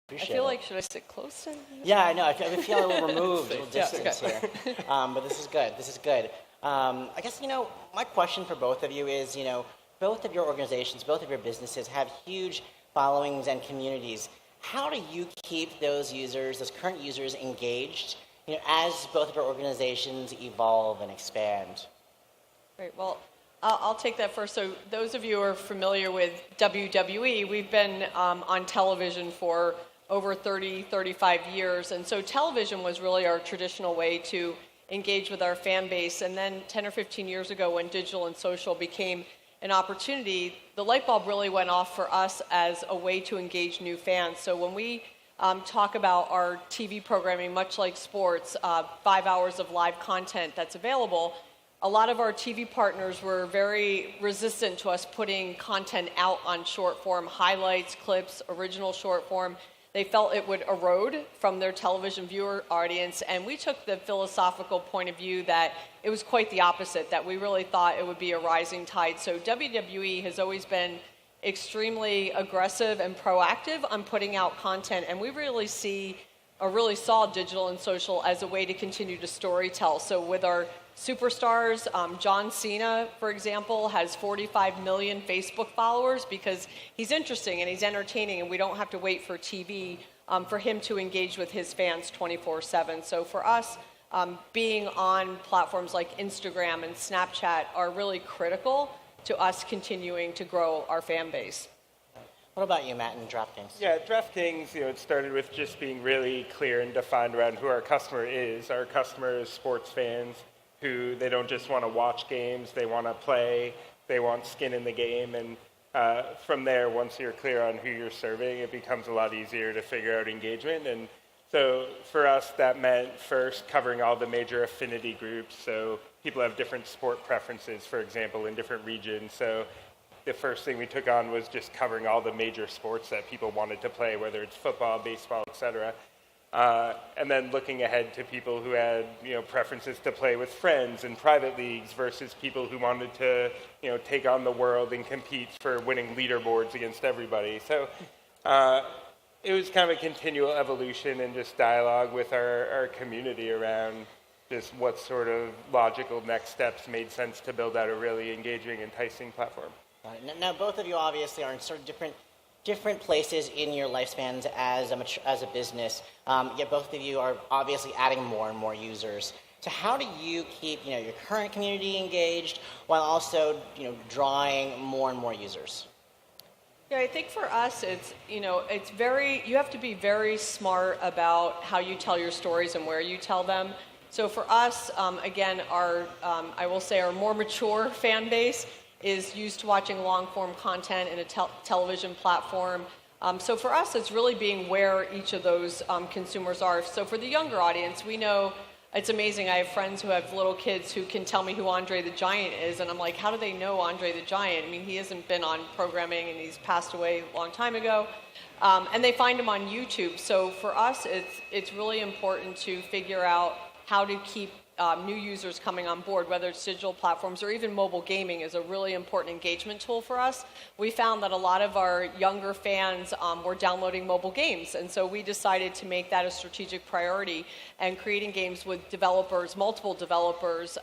Appreciate I feel it. like, should I sit close to him? Yeah, I know. I feel a little removed, a little distance okay. here. But this is good. This is good. I guess, my question for both of you is, both of your organizations, both of your businesses have huge followings and communities. How do you keep those users, those current users, engaged, as both of your organizations evolve and expand? Great. Well, I'll take that first. So those of you who are familiar with WWE, we've been on television for over 30, 35 years. And so television was really our traditional way to engage with our fan base. And then 10 or 15 years ago, when digital and social became an opportunity, the light bulb really went off for us as a way to engage new fans. So when we talk about our TV programming, much like sports, 5 hours of live content that's available, a lot of our TV partners were very resistant to us putting content out on short form, highlights, clips, original short form. They felt it would erode from their television viewer audience, and we took the philosophical point of view that it was quite the opposite, that we really thought it would be a rising tide. So WWE has always been extremely aggressive and proactive on putting out content, and we really saw digital and social as a way to continue to storytell. So with our superstars, John Cena, for example, has 45 million Facebook followers because he's interesting and he's entertaining, and we don't have to wait for TV for him to engage with his fans 24/7. So for us, being on platforms like Instagram and Snapchat are really critical to us continuing to grow our fan base. What about you, Matt, and DraftKings? Yeah, DraftKings, it started with just being really clear and defined around who our customer is. Our customer is sports fans who they don't just want to watch games, they want to play, they want skin in the game. And from there, once you're clear on who you're serving, it becomes a lot easier to figure out engagement. And so for us, that meant first covering all the major affinity groups. So people have different sport preferences, for example, in different regions. So the first thing we took on was just covering all the major sports that people wanted to play, whether it's football, baseball, etc. And then looking ahead to people who had, preferences to play with friends in private leagues versus people who wanted to, take on the world and compete for winning leaderboards against everybody. So it was kind of a continual evolution and just dialogue with our community around just what sort of logical next steps made sense to build out a really engaging, enticing platform. Now, both of you obviously are in sort of different places in your lifespans as a business, yet both of you are obviously adding more and more users. So how do you keep your current community engaged while also drawing more and more users? Yeah, I think for us, you have to be very smart about how you tell your stories and where you tell them. So for us, again, I will say our more mature fan base is used to watching long-form content in a television platform. So for us, it's really being where each of those consumers are. So for the younger audience, we know it's amazing. I have friends who have little kids who can tell me who Andre the Giant is, and I'm like, how do they know Andre the Giant? I mean, he hasn't been on programming, and he's passed away a long time ago. And they find him on YouTube. So for us, it's really important to figure out how to keep new users coming on board, whether it's digital platforms or even mobile gaming is a really important engagement tool for us. We found that a lot of our younger fans were downloading mobile games, and so we decided to make that a strategic priority and creating games with developers, multiple developers,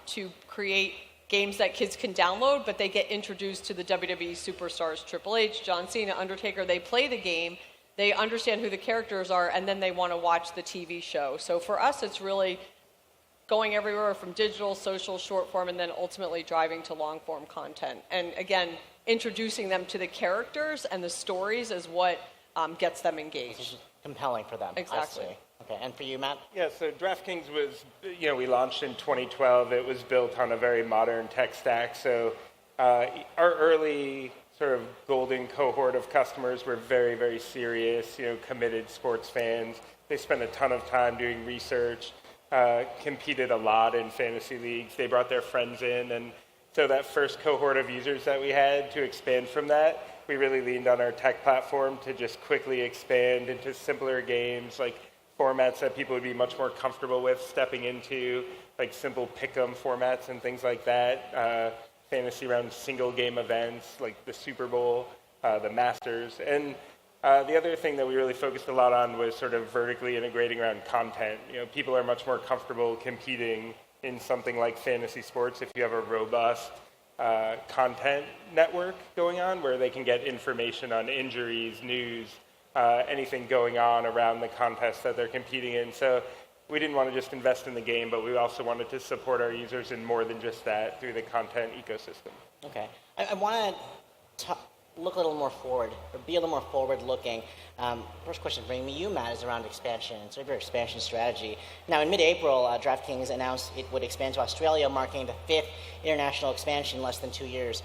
to create games that kids can download, but they get introduced to the WWE superstars, Triple H, John Cena, Undertaker. They play the game, they understand who the characters are, and then they want to watch the TV show. So for us, it's really going everywhere from digital, social, short form, and then ultimately driving to long form content. And again, introducing them to the characters and the stories is what gets them engaged. Compelling for them. Exactly. I see. Okay, and for you, Matt? Yeah, so DraftKings was, we launched in 2012. It was built on a very modern tech stack. So our early sort of golden cohort of customers were very, very serious, committed sports fans. They spent a ton of time doing research, competed a lot in fantasy leagues. They brought their friends in, and so that first cohort of users that we had, to expand from that, we really leaned on our tech platform to just quickly expand into simpler games, like formats that people would be much more comfortable with stepping into, like simple pick'em formats and things like that, fantasy around single game events like the Super Bowl, the Masters, and The other thing that we really focused a lot on was sort of vertically integrating around content. People are much more comfortable competing in something like fantasy sports if you have a robust content network going on where they can get information on injuries, news, anything going on around the contest that they're competing in. So we didn't want to just invest in the game, but we also wanted to support our users in more than just that through the content ecosystem. Okay. I want to look a little more forward, or be a little more forward-looking. First question for you, Matt, is around expansion and sort of your expansion strategy. Now, in mid-April, DraftKings announced it would expand to Australia, marking the 5th international expansion in less than 2 years.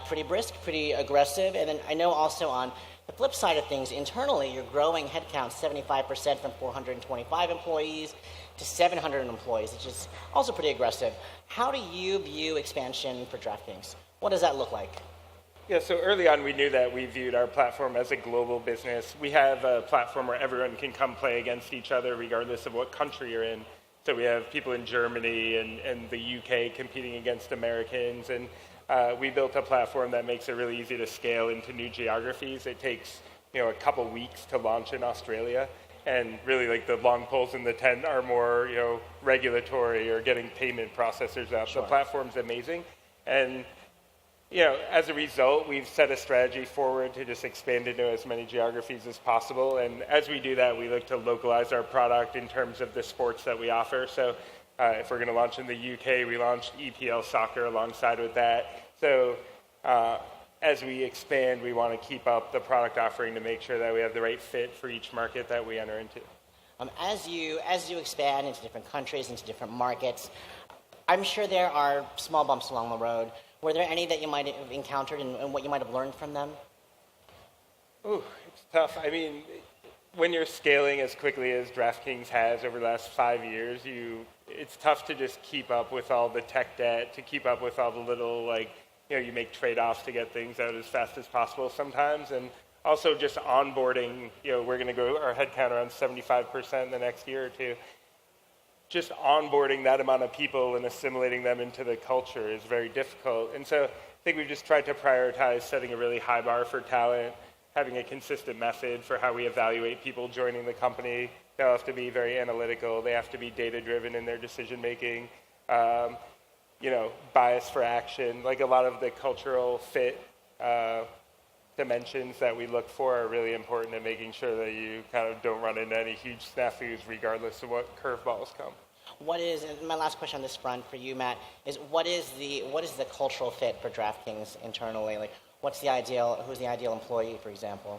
Pretty brisk, pretty aggressive. And then I know also on the flip side of things, internally, you're growing headcount 75% from 425 employees to 700 employees, which is also pretty aggressive. How do you view expansion for DraftKings? What does that look like? Yeah, so early on we knew that we viewed our platform as a global business. We have a platform where everyone can come play against each other regardless of what country you're in. So we have people in Germany and the UK competing against Americans, and we built a platform that makes it really easy to scale into new geographies. It takes a couple weeks to launch in Australia, and really like the long poles in the tent are more regulatory or getting payment processors out. Sure. The platform's amazing, and as a result, we've set a strategy forward to just expand into as many geographies as possible. And as we do that, we look to localize our product in terms of the sports that we offer. So if we're going to launch in the UK, we launched EPL soccer alongside with that. So as we expand, we want to keep up the product offering to make sure that we have the right fit for each market that we enter into. As you expand into different countries, into different markets, I'm sure there are small bumps along the road. Were there any that you might have encountered and what you might have learned from them? Ooh, it's tough. I mean, when you're scaling as quickly as DraftKings has over the last 5 years, it's tough to just keep up with all the tech debt, to keep up with all the little, you make trade-offs to get things out as fast as possible sometimes. And also just onboarding, we're going to grow our headcount around 75% in the next year or two. Just onboarding that amount of people and assimilating them into the culture is very difficult. And so I think we've just tried to prioritize setting a really high bar for talent, having a consistent method for how we evaluate people joining the company. They'll have to be very analytical. They have to be data-driven in their decision-making. Bias for action. Like a lot of the cultural fit dimensions that we look for are really important in making sure that you kind of don't run into any huge snafus regardless of what curveballs come. And my last question on this front for you, Matt, is what is the cultural fit for DraftKings internally? Like, who's the ideal employee, for example?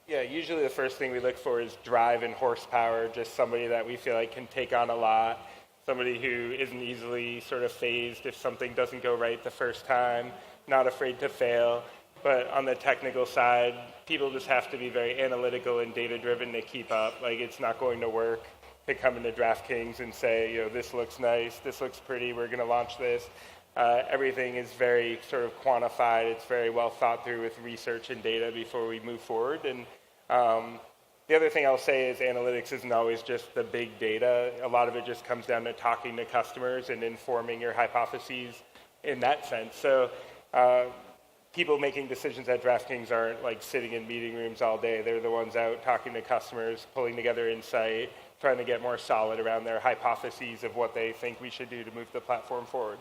Yeah, usually the first thing we look for is drive and horsepower, just somebody that we feel like can take on a lot, somebody who isn't easily sort of phased if something doesn't go right the first time, not afraid to fail. But on the technical side, people just have to be very analytical and data-driven to keep up. Like, it's not going to work to come into DraftKings and say, this looks nice, this looks pretty, we're going to launch this. Everything is very sort of quantified. It's very well thought through with research and data before we move forward. And the other thing I'll say is analytics isn't always just the big data. A lot of it just comes down to talking to customers and informing your hypotheses in that sense. So people making decisions at DraftKings aren't like sitting in meeting rooms all day. They're the ones out talking to customers, pulling together insight, trying to get more solid around their hypotheses of what they think we should do to move the platform forward.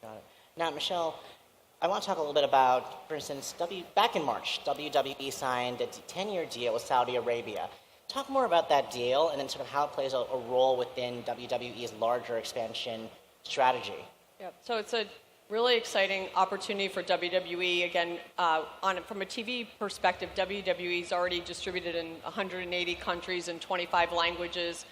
Got it. Now, Michelle, I want to talk a little bit about, for instance, back in March, WWE signed a 10-year deal with Saudi Arabia. Talk more about that deal and then sort of how it plays a role within WWE's larger expansion strategy. Yeah, so it's a really exciting opportunity for WWE. Again, from a TV perspective, WWE is already distributed in 180 countries and 25 languages.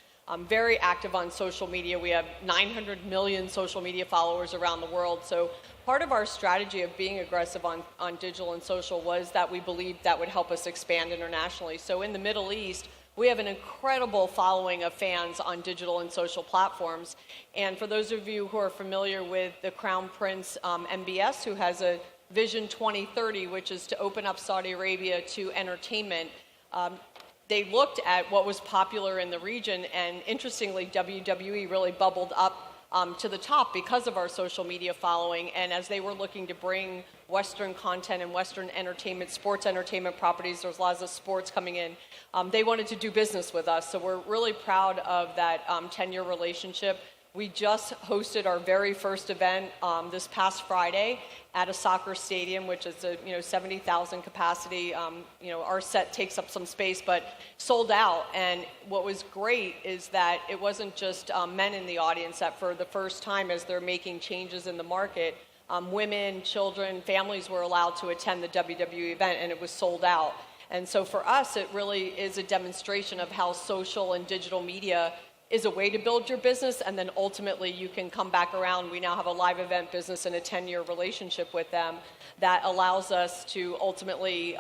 Very active on social media. We have 900 million social media followers around the world. So part of our strategy of being aggressive on digital and social was that we believed that would help us expand internationally. So in the Middle East, we have an incredible following of fans on digital and social platforms. And for those of you who are familiar with the Crown Prince MBS, who has a Vision 2030, which is to open up Saudi Arabia to entertainment, they looked at what was popular in the region, and interestingly, WWE really bubbled up to the top because of our social media following. And as they were looking to bring Western content and Western entertainment, sports entertainment properties, there's lots of sports coming in, they wanted to do business with us. So we're really proud of that 10-year relationship. We just hosted our very first event this past Friday at a soccer stadium, which is a 70,000 capacity. Our set takes up some space, but sold out. And what was great is that it wasn't just men in the audience. That for the first time, as they're making changes in the market, women, children, families were allowed to attend the WWE event, and it was sold out. And so for us, it really is a demonstration of how social and digital media is a way to build your business, and then ultimately you can come back around. We now have a live event business and a 10-year relationship with them that allows us to ultimately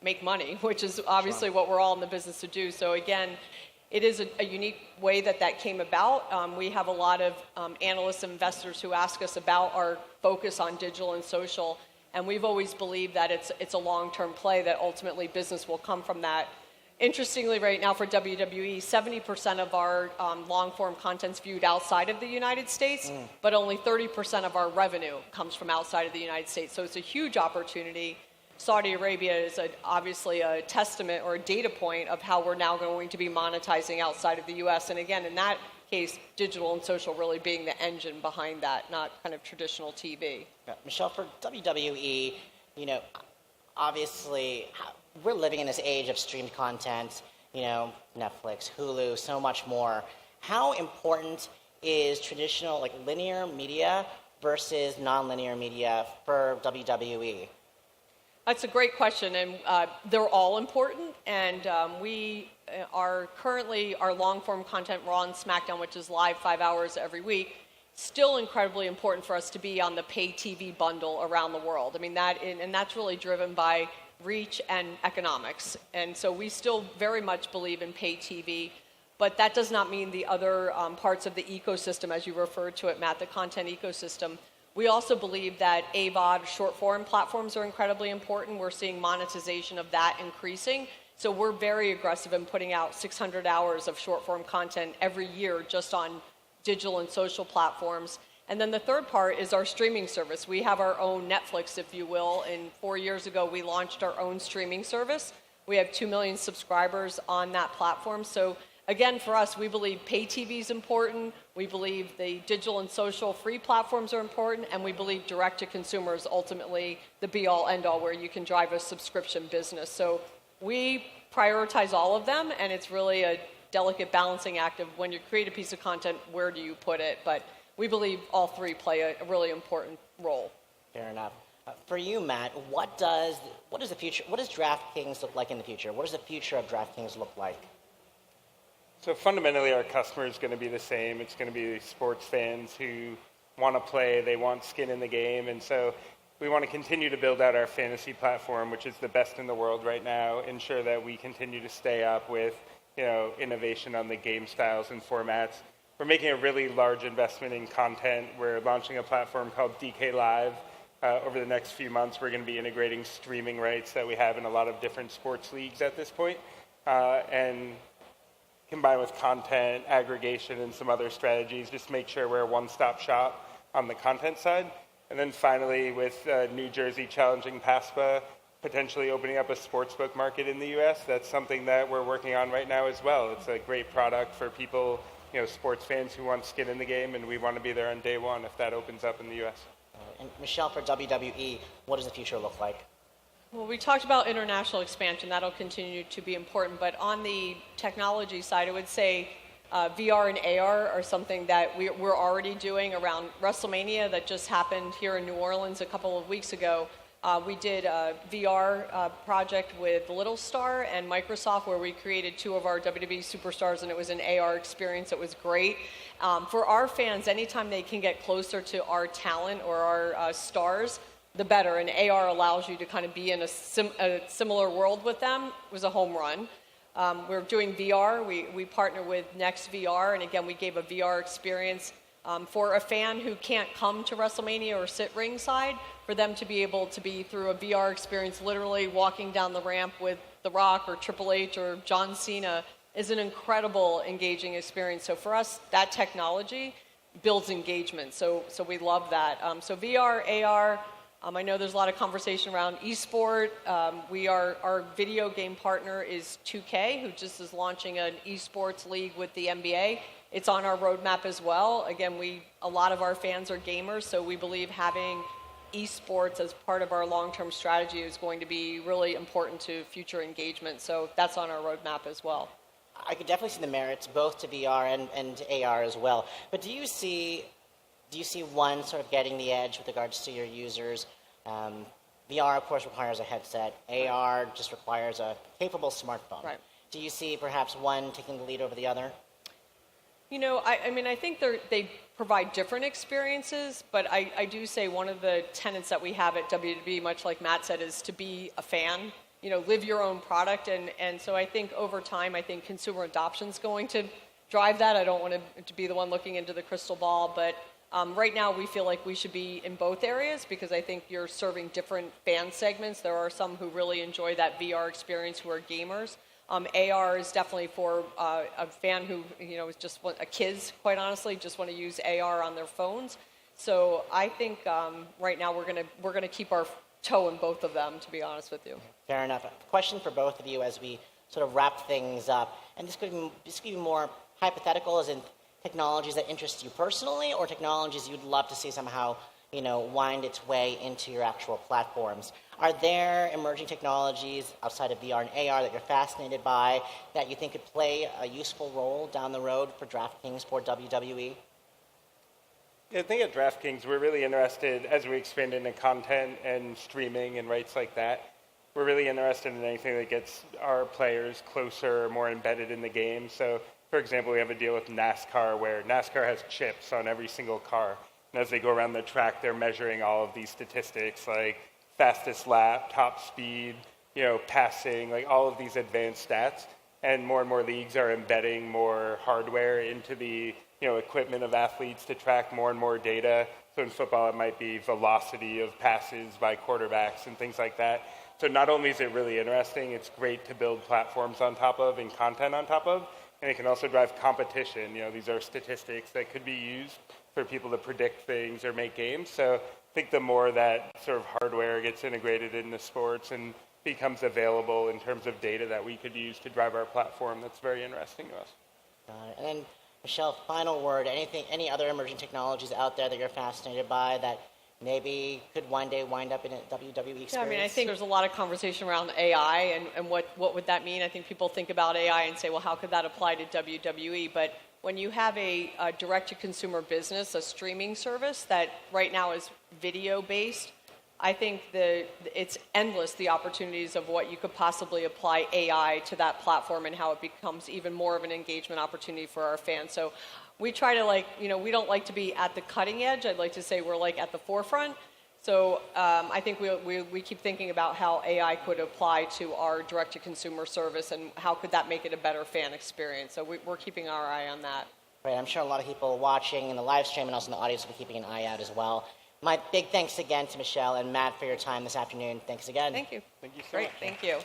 make money, which is obviously what we're all in the business to do. So again, it is a unique way that came about. We have a lot of analysts and investors who ask us about our focus on digital and social, and we've always believed that it's a long-term play, that ultimately business will come from that. Interestingly, right now for WWE, 70% of our long-form content's viewed outside of the United States, but only 30% of our revenue comes from outside of the United States. So it's a huge opportunity. Saudi Arabia is obviously a testament or a data point of how we're now going to be monetizing outside of the U.S. And again, in that case, digital and social really being the engine behind that, not kind of traditional TV. Yeah. Michelle, for WWE, obviously, we're living in this age of streamed content, Netflix, Hulu, so much more. How important is traditional, like linear media versus nonlinear media for WWE? That's a great question, and they're all important. And we are currently, our long-form content, Raw and SmackDown, which is live 5 hours every week, still incredibly important for us to be on the pay TV bundle around the world. I mean, that's really driven by reach and economics. And so we still very much believe in pay TV, but that does not mean the other parts of the ecosystem, as you referred to it, Matt, the content ecosystem. We also believe that AVOD, short form platforms are incredibly important. We're seeing monetization of that increasing. So we're very aggressive in putting out 600 hours of short form content every year just on digital and social platforms. And then the third part is our streaming service. We have our own Netflix, if you will. And 4 years ago, we launched our own streaming service. We have 2 million subscribers on that platform. So again, for us, we believe pay TV is important. We believe the digital and social free platforms are important. And we believe direct to consumer is ultimately the be all end all, where you can drive a subscription business. So we prioritize all of them. And it's really a delicate balancing act of when you create a piece of content, where do you put it? But we believe all three play a really important role. Fair enough. For you, Matt, what does the future? What does DraftKings look like in the future? What does the future of DraftKings look like? So fundamentally, our customer is going to be the same. It's going to be sports fans who want to play, they want skin in the game, and so we want to continue to build out our fantasy platform, which is the best in the world right now. Ensure that we continue to stay up with innovation on the game styles and formats. We're making a really large investment in content. We're launching a platform called DK Live. Over the next few months, we're going to be integrating streaming rights that we have in a lot of different sports leagues at this point, and combined with content, aggregation, and some other strategies, just make sure we're a one-stop shop on the content side. And then finally, with New Jersey challenging PASPA, potentially opening up a sportsbook market in the U.S., that's something that we're working on right now as well. It's a great product for people, sports fans who want skin in the game, and we want to be there on day one if that opens up in the U.S. And Michelle, for WWE, what does the future look like? Well, we talked about international expansion. That'll continue to be important. But on the technology side, I would say VR and AR are something that we're already doing around WrestleMania that just happened here in New Orleans a couple of weeks ago. We did a VR project with Little Star and Microsoft where we created 2 of our WWE superstars, and it was an AR experience. It was great. For our fans, anytime they can get closer to our talent or our stars, the better. And AR allows you to kind of be in a similar world with them. It was a home run. We're doing VR. We partner with Next VR, and again, we gave a VR experience for a fan who can't come to WrestleMania or sit ringside, for them to be able to be through a VR experience, literally walking down the ramp with The Rock or Triple H or John Cena, is an incredible engaging experience. So for us, that technology builds engagement. So we love that. So VR, AR. I know there's a lot of conversation around esport. Our video game partner is 2K, who just is launching an esports league with the NBA. It's on our roadmap as well. Again, a lot of our fans are gamers, so we believe having esports as part of our long-term strategy is going to be really important to future engagement. So that's on our roadmap as well. I could definitely see the merits both to VR and AR as well. But do you see one sort of getting the edge with regards to your users? VR, of course, requires a headset. AR just requires a capable smartphone. Right. Do you see perhaps one taking the lead over the other? I think they provide different experiences, but I do say one of the tenets that we have at WWE, much like Matt said, is to be a fan. Live your own product, and so I think over time, I think consumer adoption is going to drive that. I don't want to be the one looking into the crystal ball, but right now we feel like we should be in both areas because I think you're serving different fan segments. There are some who really enjoy that VR experience who are gamers. AR is definitely for a fan who is just kids, quite honestly, just want to use AR on their phones. So I think right now we're gonna keep our toe in both of them, to be honest with you. Fair enough. A question for both of you as we sort of wrap things up, and this could be more hypothetical, as in technologies that interest you personally, or technologies you'd love to see somehow wind its way into your actual platforms. Are there emerging technologies outside of VR and AR that you're fascinated by that you think could play a useful role down the road for DraftKings, for WWE? I think at DraftKings, we're really interested, as we expand into content and streaming and rights like that, we're really interested in anything that gets our players closer, more embedded in the game. So, for example, we have a deal with NASCAR where NASCAR has chips on every single car. And as they go around the track, they're measuring all of these statistics like fastest lap, top speed, passing, like all of these advanced stats. And more leagues are embedding more hardware into the equipment of athletes to track more and more data. So in football, it might be velocity of passes by quarterbacks and things like that. So not only is it really interesting, it's great to build platforms on top of and content on top of, and it can also drive competition. These are statistics that could be used for people to predict things or make games. So I think the more that sort of hardware gets integrated into sports and becomes available in terms of data that we could use to drive our platform, that's very interesting to us. Got it. And then, Michelle, final word, any other emerging technologies out there that you're fascinated by that maybe could one day wind up in a WWE experience? Yeah, I think there's a lot of conversation around AI and what would that mean. I think people think about AI and say, well, how could that apply to WWE? But when you have a direct-to-consumer business, a streaming service that right now is video-based, I think it's endless, the opportunities of what you could possibly apply AI to that platform and how it becomes even more of an engagement opportunity for our fans. So we try to we don't like to be at the cutting edge. I'd like to say we're at the forefront. So I think we keep thinking about how AI could apply to our direct-to-consumer service and how could that make it a better fan experience. So we're keeping our eye on that. Right, I'm sure a lot of people watching in the live stream and also in the audience will be keeping an eye out as well. My big thanks again to Michelle and Matt for your time this afternoon. Thanks again. Thank you. Thank you so Great, much. thank you.